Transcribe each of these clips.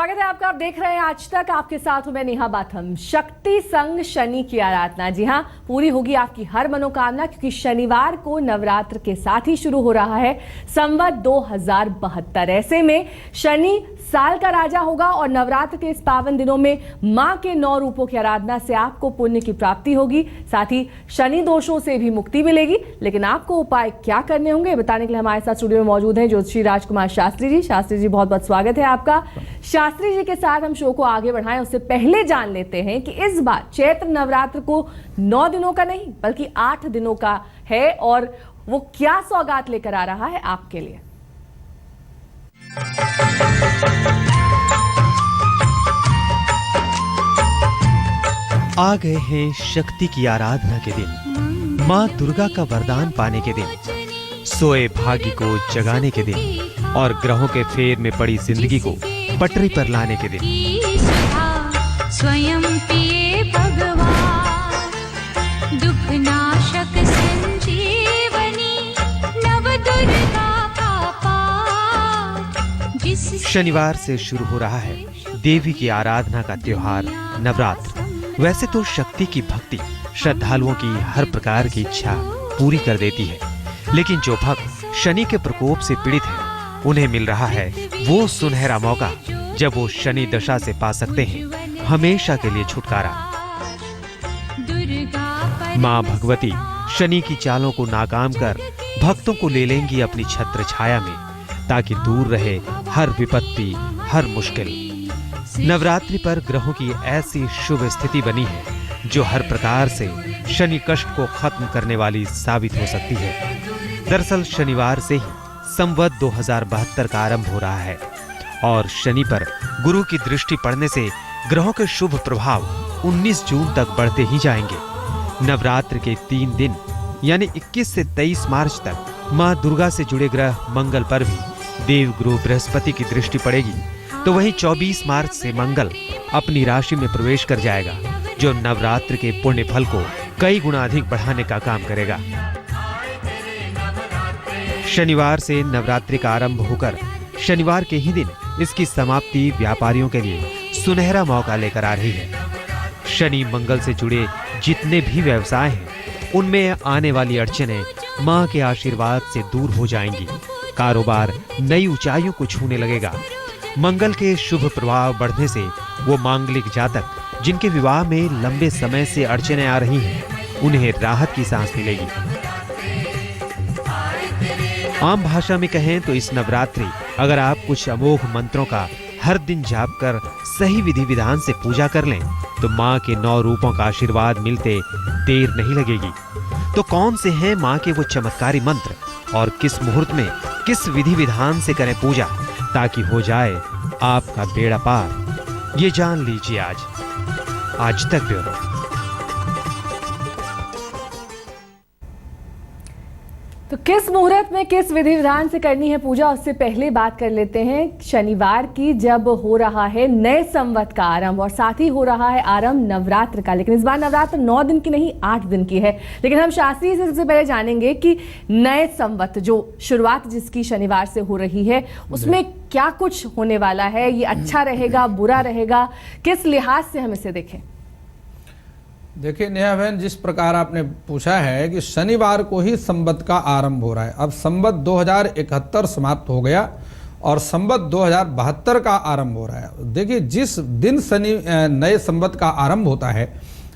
स्वागत है आपका। आप देख रहे हैं आज तक, आपके साथ हूं मैं नेहा बाथम। शक्ति संग शनि की आराधना, जी हां, पूरी होगी आपकी हर मनोकामना, क्योंकि शनिवार को नवरात्र के साथ ही शुरू हो रहा है संवत 2072। ऐसे में शनि साल का राजा होगा और नवरात्र के इस पावन दिनों में मां के 9 रूपों की आराधना से आपको पुण्य की प्राप्ति होगी, साथ ही शनि दोषों से भी मुक्ति मिलेगी। लेकिन आपको उपाय क्या करने होंगे, बताने के लिए हमारे साथ स्टूडियो में मौजूद हैं ज्योतिषी राजकुमार शास्त्री जी। शास्त्री जी, बहुत बहुत स्वागत है आपका। शास्त्री जी के साथ हम शो को आगे बढ़ाएं उससे पहले जान लेते हैं कि इस बार चैत्र नवरात्र को 9 दिनों का नहीं बल्कि 8 दिनों का है, और वो क्या सौगात लेकर आ रहा है आपके लिए। आ गए हैं शक्ति की आराधना के दिन, माँ दुर्गा का वरदान पाने के दिन, सोए भाग्य को जगाने के दिन और ग्रहों के फेर में पड़ी जिंदगी को पटरी पर लाने के दिन। स्वयं पिए भगवान, दुख नाशक संजीवनी, नव दुर्गा का पाठ। शनिवार से शुरू हो रहा है देवी की आराधना का त्योहार नवरात्र। वैसे तो शक्ति की भक्ति श्रद्धालुओं की हर प्रकार की इच्छा पूरी कर देती है, लेकिन जो भक्त शनि के प्रकोप से पीड़ित है उन्हें मिल रहा है वो सुनहरा मौका जब वो शनि दशा से पा सकते हैं हमेशा के लिए छुटकारा। माँ भगवती शनि की चालों को नाकाम कर भक्तों को ले लेंगी अपनी छत्र छाया में, ताकि दूर रहे हर विपत्ति, हर मुश्किल। नवरात्रि पर ग्रहों की ऐसी शुभ स्थिति बनी है जो हर प्रकार से शनि कष्ट को खत्म करने वाली साबित हो सकती है। दरअसल शनिवार से ही संवत 2072 का आरंभ हो रहा है और शनि पर गुरु की दृष्टि पड़ने से ग्रहों के शुभ प्रभाव 19 जून तक बढ़ते ही जाएंगे। नवरात्र के 3 दिन यानी 21 से 23 मार्च तक माँ दुर्गा से जुड़े ग्रह मंगल पर भी देव गुरु बृहस्पति की दृष्टि पड़ेगी, तो वहीं 24 मार्च से मंगल अपनी राशि में प्रवेश कर जाएगा, जो नवरात्र के पुण्य फल को कई गुना अधिक बढ़ाने का काम करेगा। शनिवार से नवरात्रि का आरंभ होकर शनिवार के ही दिन इसकी समाप्ति व्यापारियों के लिए सुनहरा मौका लेकर आ रही है। शनि मंगल से जुड़े जितने भी व्यवसाय हैं उनमें आने वाली अड़चनें मां के आशीर्वाद से दूर हो जाएंगी। कारोबार नई ऊंचाइयों को छूने लगेगा। मंगल के शुभ प्रभाव बढ़ने से वो मांगलिक जातक जिनके विवाह में लंबे समय से अड़चनें आ रही हैं उन्हें राहत की सांस मिलेगी। आम भाषा में कहें तो इस नवरात्रि अगर आप कुछ अमोघ मंत्रों का हर दिन जाप कर सही विधि विधान से पूजा कर लें तो माँ के 9 रूपों का आशीर्वाद मिलते देर नहीं लगेगी। तो कौन से हैं माँ के वो चमत्कारी मंत्र और किस मुहूर्त में किस विधि विधान से करें पूजा ताकि हो जाए आपका बेड़ा पार, ये जान लीजिए आज तक ब्यूरो। तो किस मुहूर्त में किस विधि विधान से करनी है पूजा, उससे पहले बात कर लेते हैं शनिवार की, जब हो रहा है नए संवत का आरंभ और साथ ही हो रहा है आरंभ नवरात्र का। लेकिन इस बार नवरात्र 9 दिन की नहीं 8 दिन की है। लेकिन हम शास्त्री से सबसे पहले जानेंगे कि नए संवत जो शुरुआत जिसकी शनिवार से हो रही है उसमें क्या कुछ होने वाला है, ये अच्छा रहेगा बुरा रहेगा, किस लिहाज से हम इसे देखें। देखिए नेहा बहन, जिस प्रकार आपने पूछा है कि शनिवार को ही संवत का आरंभ हो रहा है। अब संवत 2071 समाप्त हो गया और संवत 2072 का आरंभ हो रहा है। देखिए जिस दिन शनि नए संवत का आरंभ होता है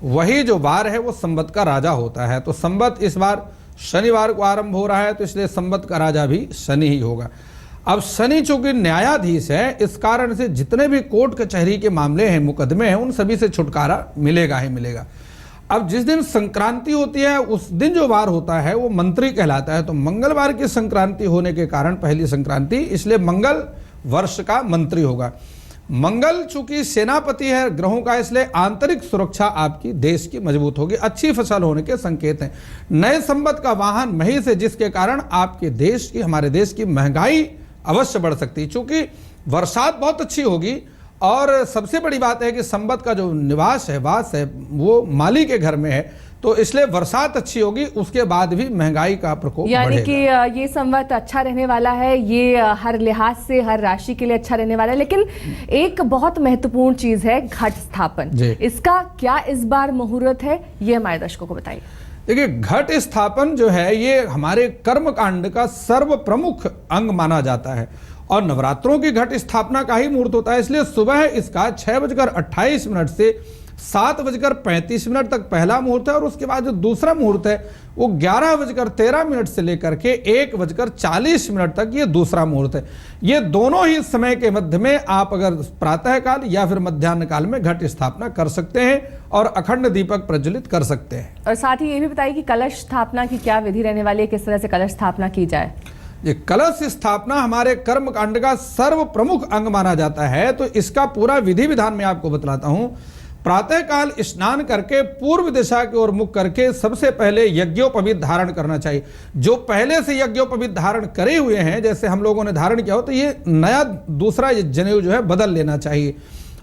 वही जो वार है वो संवत का राजा होता है। तो संवत इस बार शनिवार को आरंभ हो रहा है तो इसलिए संवत का राजा भी शनि ही होगा। अब शनि चूंकि न्यायाधीश है, इस कारण से जितने भी कोर्ट कचहरी के मामले हैं, मुकदमे हैं, उन सभी से छुटकारा मिलेगा ही मिलेगा। अब जिस दिन संक्रांति होती है उस दिन जो वार होता है वो मंत्री कहलाता है। तो मंगलवार की संक्रांति होने के कारण पहली संक्रांति, इसलिए मंगल वर्ष का मंत्री होगा। मंगल चूंकि सेनापति है ग्रहों का, इसलिए आंतरिक सुरक्षा आपकी देश की मजबूत होगी, अच्छी फसल होने के संकेत हैं। नए संवत का वाहन महिष है, जिसके कारण आपके देश की, हमारे देश की महंगाई अवश्य बढ़ सकती है। चूंकि बरसात बहुत अच्छी होगी और सबसे बड़ी बात है कि संवत का जो निवास है, वास है, वो माली के घर में है, तो इसलिए बरसात अच्छी होगी, उसके बाद भी महंगाई का प्रकोप यानी बढ़ेगा। कि ये संवत अच्छा रहने वाला है, ये हर लिहाज से हर राशि के लिए अच्छा रहने वाला है। लेकिन एक बहुत महत्वपूर्ण चीज है घट स्थापन, इसका क्या इस बार मुहूर्त है, ये हमारे दर्शकों को बताइए। देखिए, घट स्थापन जो है ये हमारे कर्म कांड का सर्व प्रमुख अंग माना जाता है और नवरात्रों की घट स्थापना का ही मुहूर्त होता है। इसलिए सुबह इसका 6:28 से 7:35 तक पहला मुहूर्त है और उसके बाद जो दूसरा मुहूर्त है वो 11:13 से लेकर के 1:40 तक ये दूसरा मुहूर्त है। ये दोनों ही समय के मध्य में आप अगर प्रातः काल या फिर मध्याह्न काल में घट स्थापना कर सकते हैं और अखंड दीपक प्रज्वलित कर सकते हैं। और साथ ही ये भी बताइए कि कलश स्थापना की क्या विधि रहने वाली है, किस तरह से कलश स्थापना की जाए। ये कलश स्थापना हमारे कर्म कांड का सर्व प्रमुख अंग माना जाता है, तो इसका पूरा विधि विधान मैं आपको बतलाता हूं। प्रातः काल स्नान करके पूर्व दिशा की ओर मुख करके सबसे पहले यज्ञोपवीत धारण करना चाहिए। जो पहले से यज्ञोपवीत धारण करे हुए हैं, जैसे हम लोगों ने धारण किया हो, तो ये नया दूसरा जनेऊ जो है बदल लेना चाहिए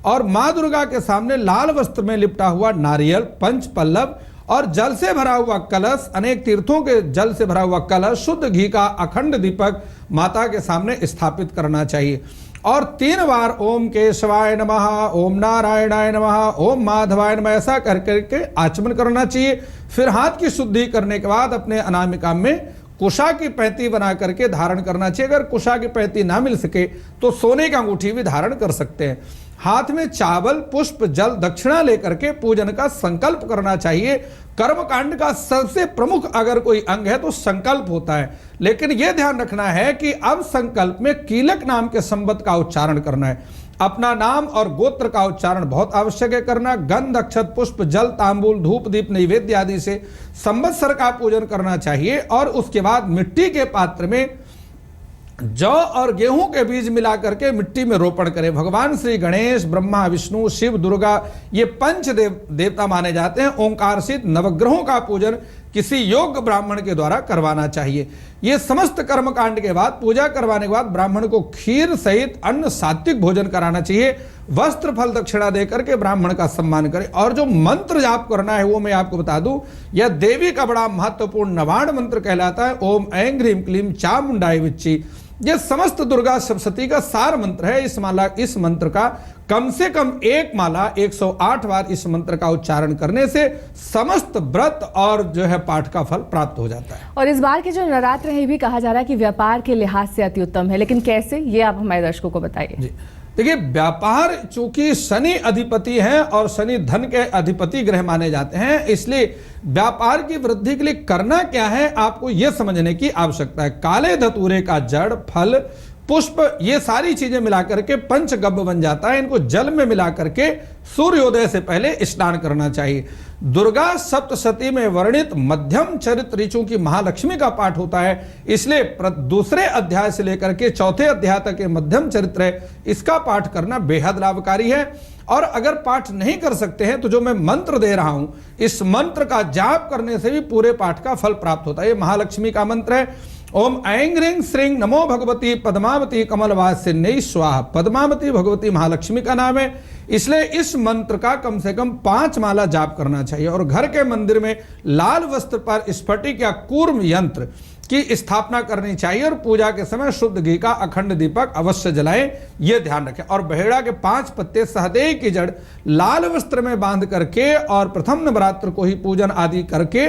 और माँ दुर्गा के सामने लाल वस्त्र में लिपटा हुआ नारियल, पंच पल्लव और जल से भरा हुआ कलश, अनेक तीर्थों के जल से भरा हुआ कलश, शुद्ध घी का अखंड दीपक माता के सामने स्थापित करना चाहिए और 3 बार ओम केशवाय नमः, ओम नारायणाय नमः, ओम माधवाय नमः ऐसा कर करके आचमन करना चाहिए। फिर हाथ की शुद्धि करने के बाद अपने अनामिका में कुशा की पैंती बना करके धारण करना चाहिए। अगर कुशा की पैंती ना मिल सके तो सोने की अंगूठी भी धारण कर सकते हैं। हाथ में चावल, पुष्प, जल, दक्षिणा लेकर के पूजन का संकल्प करना चाहिए। कर्मकांड का सबसे प्रमुख अगर कोई अंग है तो संकल्प होता है, लेकिन यह ध्यान रखना है कि अब संकल्प में कीलक नाम के संबत का उच्चारण करना है। अपना नाम और गोत्र का उच्चारण बहुत आवश्यक है करना। गंध, अक्षत, पुष्प, जल, तांबूल, धूप, दीप, नैवेद्य आदि से संवत्सर का पूजन करना चाहिए और उसके बाद मिट्टी के पात्र में जौ और गेहूं के बीज मिला करके मिट्टी में रोपण करें। भगवान श्री गणेश, ब्रह्मा, विष्णु, शिव, दुर्गा ये पंच देवता माने जाते हैं। ओंकार सहित नवग्रहों का पूजन किसी योग्य ब्राह्मण के द्वारा करवाना चाहिए। ये समस्त कर्मकांड के बाद, पूजा करवाने के बाद ब्राह्मण को खीर सहित अन्न सात्विक भोजन कराना चाहिए। वस्त्र, फल, दक्षिणा देकर के ब्राह्मण का सम्मान करें और जो मंत्र जाप करना है वो मैं आपको बता दूं, यह देवी का बड़ा महत्वपूर्ण नवाण मंत्र कहलाता है। ओम ऐं ह्रीं क्लीं चामुंडाय विच्ची। यह समस्त दुर्गा सप्तशती का सार मंत्र है। इस मंत्र का कम से कम एक माला 108 बार इस मंत्र का उच्चारण करने से समस्त व्रत और जो है पाठ का फल प्राप्त हो जाता है। और इस बार के जो नवरात्र है, भी कहा जा रहा है कि व्यापार के लिहाज से अति उत्तम है, लेकिन कैसे, ये आप हमारे दर्शकों को बताइए। देखिए, व्यापार चूंकि शनि अधिपति हैं और शनि धन के अधिपति ग्रह माने जाते हैं, इसलिए व्यापार की वृद्धि के लिए करना क्या है आपको यह समझने की आवश्यकता है। काले धतूरे का जड़, फल, पुष्प ये सारी चीजें मिलाकर के पंचगव्य बन जाता है। इनको जल में मिला करके सूर्योदय से पहले स्नान करना चाहिए। दुर्गा सप्तशती में वर्णित मध्यम चरित्र ऋचु की महालक्ष्मी का पाठ होता है, इसलिए दूसरे अध्याय से लेकर के चौथे अध्याय तक के मध्यम चरित्र है, इसका पाठ करना बेहद लाभकारी है। और अगर पाठ नहीं कर सकते हैं तो जो मैं मंत्र दे रहा हूं, इस मंत्र का जाप करने से भी पूरे पाठ का फल प्राप्त होता है। ये महालक्ष्मी का मंत्र है। ओम ऐं ह्रीं श्रीं नमो भगवती पद्मावती कमलवासिन्यै स्वाहा। पद्मावती भगवती महालक्ष्मी का नाम है, इसलिए इस मंत्र का कम से कम 5 माला जाप करना चाहिए और घर के मंदिर में लाल वस्त्र पर स्फटिक या कूर्म यंत्र की स्थापना करनी चाहिए और पूजा के समय शुद्ध घी का अखंड दीपक अवश्य जलाएं, यह ध्यान रखें। और बहेड़ा के 5 पत्ते सहदेव की जड़ लाल वस्त्र में बांध करके और प्रथम नवरात्र को ही पूजन आदि करके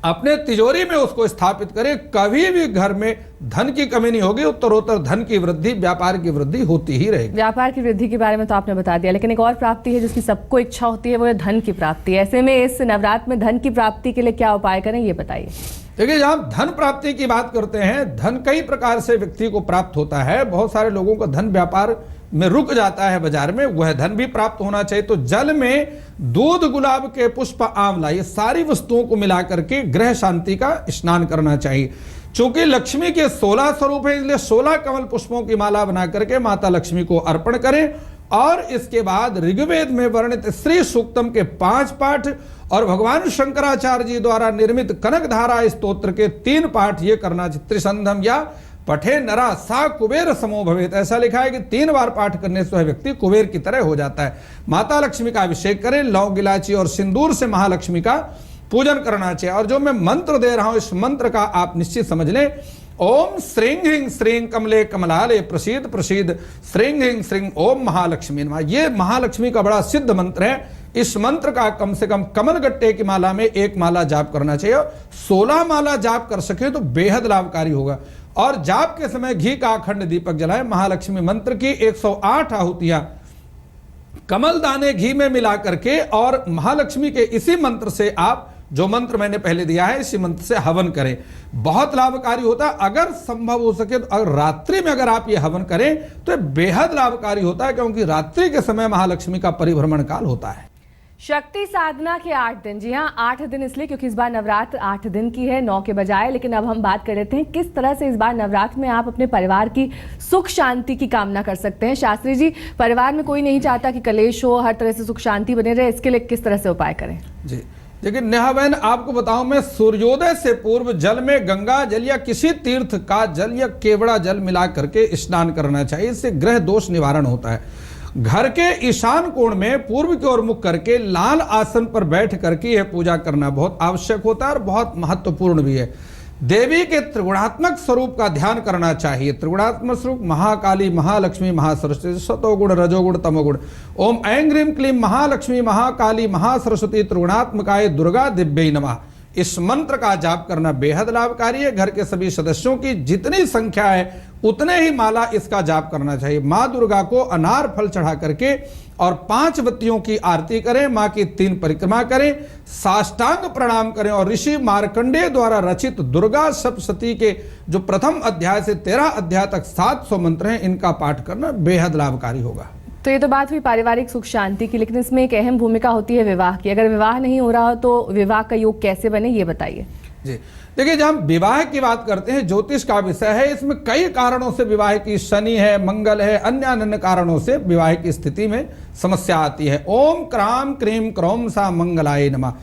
अपने तिजोरी में उसको स्थापित करें। कभी भी घर में धन की कमी नहीं होगी, उत्तरोत्तर धन की वृद्धि, व्यापार की वृद्धि होती ही रहेगी। व्यापार की वृद्धि के बारे में तो आपने बता दिया, लेकिन एक और प्राप्ति है जिसकी सबको इच्छा होती है, वो है धन की प्राप्ति। ऐसे में इस नवरात्र में धन की प्राप्ति के लिए क्या उपाय करें, ये बताइए। देखिए, जब हम धन प्राप्ति की बात करते हैं, धन कई प्रकार से व्यक्ति को प्राप्त होता है। बहुत सारे लोगों का धन व्यापार में रुक जाता है बाजार में, वह धन भी प्राप्त होना चाहिए। तो जल में दूध, गुलाब के पुष्प, आंवला ये सारी वस्तुओं को मिलाकर के ग्रह शांति का स्नान करना चाहिए। चूंकि लक्ष्मी के 16 स्वरूप है, इसलिए 16 कमल पुष्पों की माला बना करके माता लक्ष्मी को अर्पण करें और इसके बाद ऋग्वेद में वर्णित श्री सूक्तम के 5 पाठ और भगवान शंकराचार्य जी द्वारा निर्मित कनकधारा स्तोत्र के 3 पाठ ये करना चाहिए। त्रिसंधम या पठे नरा सा कुबेर समो भवेत, ऐसा लिखा है कि 3 बार पाठ करने से वह व्यक्ति कुबेर की तरह हो जाता है। माता लक्ष्मी का अभिषेक करें, लौंग, इलायची और सिंदूर से महालक्ष्मी का पूजन करना चाहिए। और जो मैं मंत्र दे रहा हूं इस मंत्र का आप निश्चित समझ लें, ओम श्रीं ह्रीं श्रीं कमले कमलाले प्रसीद प्रसीद श्रीं ह्रीं श्रीं ओम महालक्ष्मी नमः। ये महालक्ष्मी का बड़ा सिद्ध मंत्र है। इस मंत्र का कम से कम कमल गट्टे की माला में 1 माला जाप करना चाहिए। 16 माला जाप कर सके तो बेहद लाभकारी होगा। और जाप के समय घी का अखंड दीपक जलाएं। महालक्ष्मी मंत्र की 108 आहुतियां कमल दाने घी में मिला करके और महालक्ष्मी के इसी मंत्र से आप, जो मंत्र मैंने पहले दिया है, इसी मंत्र से हवन करें, बहुत लाभकारी होता है। अगर संभव हो सके तो अगर रात्रि में अगर आप ये हवन करें तो बेहद लाभकारी होता है, क्योंकि रात्रि के समय महालक्ष्मी का परिभ्रमण काल होता है। शक्ति साधना के 8 दिन, जी हाँ 8 दिन इसलिए क्योंकि इस बार नवरात्र 8 दिन की है, 9 के बजाय। लेकिन अब हम बात कर लेते हैं किस तरह से इस बार नवरात्र में आप अपने परिवार की सुख शांति की कामना कर सकते हैं। शास्त्री जी, परिवार में कोई नहीं चाहता कि कलेश हो, हर तरह से सुख शांति बने रहे, इसके लिए किस तरह से उपाय करें? जी देखिए नेहा बहन, आपको बताऊं मैं, सूर्योदय से पूर्व जल में गंगा जल या किसी तीर्थ का जल या केवड़ा जल मिला करके स्नान करना चाहिए। इससे ग्रह दोष निवारण होता है। घर के ईशान कोण में पूर्व की ओर मुख करके लाल आसन पर बैठ करके यह पूजा करना बहुत आवश्यक होता है और बहुत महत्वपूर्ण भी है। देवी के त्रिगुणात्मक स्वरूप का ध्यान करना चाहिए। त्रिगुणात्मक स्वरूप महाकाली, महालक्ष्मी, महासरस्वती, सतोगुण, रजोगुण, तमोगुण। ओम ऐं ह्रीं क्लीं महालक्ष्मी महाकाली महासरस्वती त्रिगुणात्मकाय दुर्गा दिव्यै नमः। इस मंत्र का जाप करना बेहद लाभकारी है। घर के सभी सदस्यों की जितनी संख्या है उतने ही माला इसका जाप करना चाहिए। माँ दुर्गा को अनार फल चढ़ा करके और 5 बत्तियों की आरती करें, माँ की 3 परिक्रमा करें, साष्टांग प्रणाम करें और ऋषि मार्कंडेय द्वारा रचित दुर्गा सप्तशती के जो प्रथम अध्याय से 13 अध्याय तक 700 मंत्र हैं, इनका पाठ करना बेहद लाभकारी होगा। तो ये तो बात हुई पारिवारिक सुख शांति की, लेकिन इसमें एक अहम भूमिका होती है विवाह की। अगर विवाह नहीं हो रहा हो तो विवाह का योग कैसे बने, ये बताइए। जी देखिए, जब हम विवाह की बात करते हैं, ज्योतिष का विषय है, इसमें कई कारणों से विवाह की, शनि है, मंगल है, अन्य कारणों से विवाह की स्थिति में समस्या आती है। ओम क्राम क्रीम क्रौम सा मंगलाय नमः।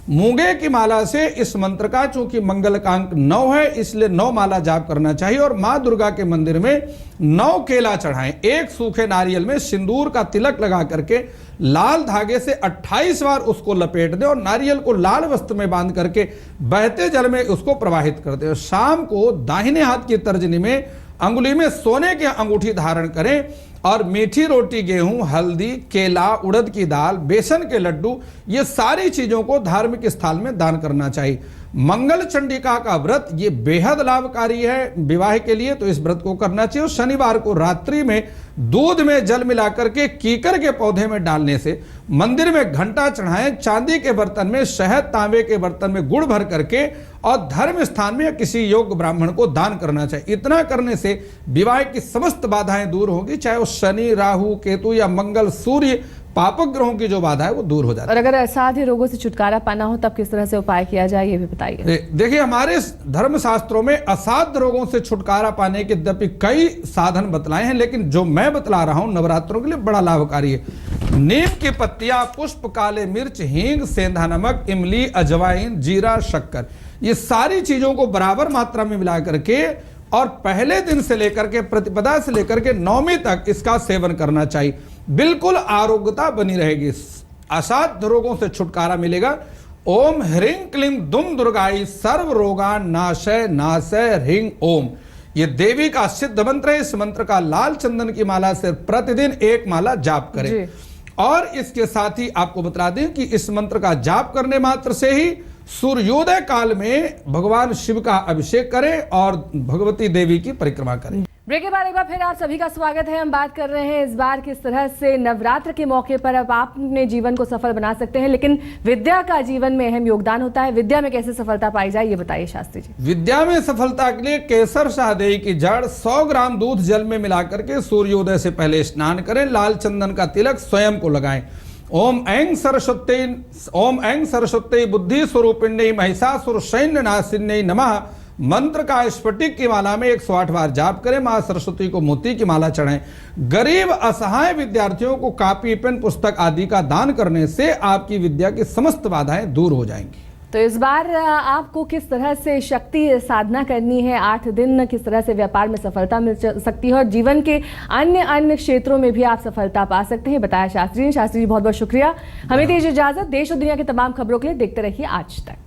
मूंगे की माला से इस मंत्र का, चूंकि मंगल का अंक 9 है, इसलिए 9 माला जाप करना चाहिए। और माँ दुर्गा के मंदिर में 9 केला चढ़ाएं। 1 सूखे नारियल में सिंदूर का तिलक लगा करके लाल धागे से 28 बार उसको लपेट दें और नारियल को लाल वस्त्र में बांध करके बहते जल में उसको प्रवाहित कर दें। शाम को दाहिने हाथ की तर्जनी में अंगुली में सोने की अंगूठी धारण करें और मीठी रोटी, गेहूं, हल्दी, केला, उड़द की दाल, बेसन के लड्डू, ये सारी चीजों को धार्मिक स्थल में दान करना चाहिए। मंगल चंडिका का व्रत ये बेहद लाभकारी है विवाह के लिए, तो इस व्रत को करना चाहिए। शनिवार को रात्रि में दूध में जल मिला करके कीकर के पौधे में डालने से, मंदिर में घंटा चढ़ाएं, चांदी के बर्तन में, शहद तांबे के बर्तन में गुड़ भर करके और धर्म स्थान में किसी योग्य ब्राह्मण को दान करना चाहिए। इतना करने से विवाह की समस्त बाधाएं दूर होगी, चाहे वो शनि, राहु, केतु या मंगल, सूर्य, पापक ग्रहों की जो बाधा है वो दूर हो जाती है। और अगर असाध्य रोगों से छुटकारा पाना हो तब किस तरह से उपाय किया जाए, ये भी बताइए। देखिए, हमारे धर्म शास्त्रों में असाध्य रोगों से छुटकारा पाने के यद्यपि कई साधन बतलाए हैं, लेकिन जो मैं बतला रहा हूं नवरात्रों के लिए बड़ा लाभकारी है। नीम की पत्तियां, पुष्प, काले मिर्च, हींग, सेंधा नमक, इमली, अजवाइन, जीरा, शक्कर, ये सारी चीजों को बराबर मात्रा में मिला करके और पहले दिन से लेकर के प्रतिपदा से लेकर के 9वीं तक इसका सेवन करना चाहिए। बिल्कुल आरोग्यता बनी रहेगी, असाध्य रोगों से छुटकारा मिलेगा। ओम ह्रीं क्लीं दुम दुर्गाई सर्व रोगान नाशय नाशय ह्रीं ओम, ये देवी का सिद्ध मंत्र है। इस मंत्र का लाल चंदन की माला से प्रतिदिन 1 माला जाप करें। और इसके साथ ही आपको बता दें कि इस मंत्र का जाप करने मात्र से ही सूर्योदय काल में भगवान शिव का अभिषेक करें और भगवती देवी की परिक्रमा करें। ब्रेक के बाद एक बार फिर आप सभी का स्वागत है। हम बात कर रहे हैं इस बार किस तरह से नवरात्र के मौके पर अब आप अपने जीवन को सफल बना सकते हैं, लेकिन विद्या का जीवन में अहम योगदान होता है। विद्या में कैसे सफलता पाई जाए, ये बताइए शास्त्री जी। विद्या में सफलता के लिए केसर शाहदेई की जड़ 100 ग्राम दूध जल में मिला करके सूर्योदय से पहले स्नान करें। लाल चंदन का तिलक स्वयं को लगाएं। ओम ऐं सरस्वती बुद्धि स्वरूपिण्यै महिषासुर सैन्य नाशिन्यै नमः मंत्र का स्फटिक की माला में 108 बार जाप करें। मां सरस्वती को मोती की माला चढ़ाएं। गरीब असहाय विद्यार्थियों को कॉपी, पेन, पुस्तक आदि का दान करने से आपकी विद्या की समस्त बाधाएं दूर हो जाएंगी। तो इस बार आपको किस तरह से शक्ति साधना करनी है, 8 दिन किस तरह से व्यापार में सफलता मिल सकती है और जीवन के अन्य क्षेत्रों में भी आप सफलता पा सकते हैं, बताया शास्त्री जी। शास्त्री जी बहुत बहुत शुक्रिया। हमें दीजिए इजाजत। देश और दुनिया की तमाम खबरों के लिए देखते रहिए आज तक।